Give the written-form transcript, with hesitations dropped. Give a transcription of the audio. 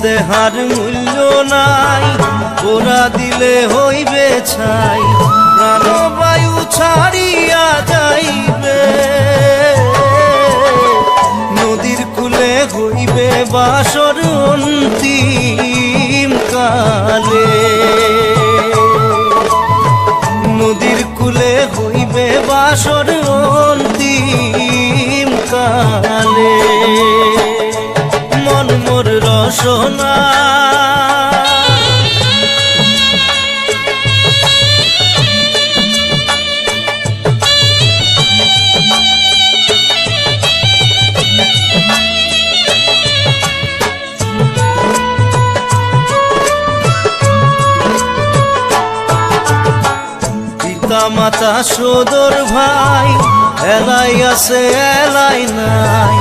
দেহার মূল্য নাই, ওরা দিলে হইবে ছাই, প্রাণবায়ু ছাড়িয়া যাইবে। নদীর কূলে হইবে বাসর অন্তিম কালে, নদীর কূলে হইবে বাসর অন্তিম কালে। মন মোর রসনা মাতা সদর ভাই, এলাই আছে এলাই নাই,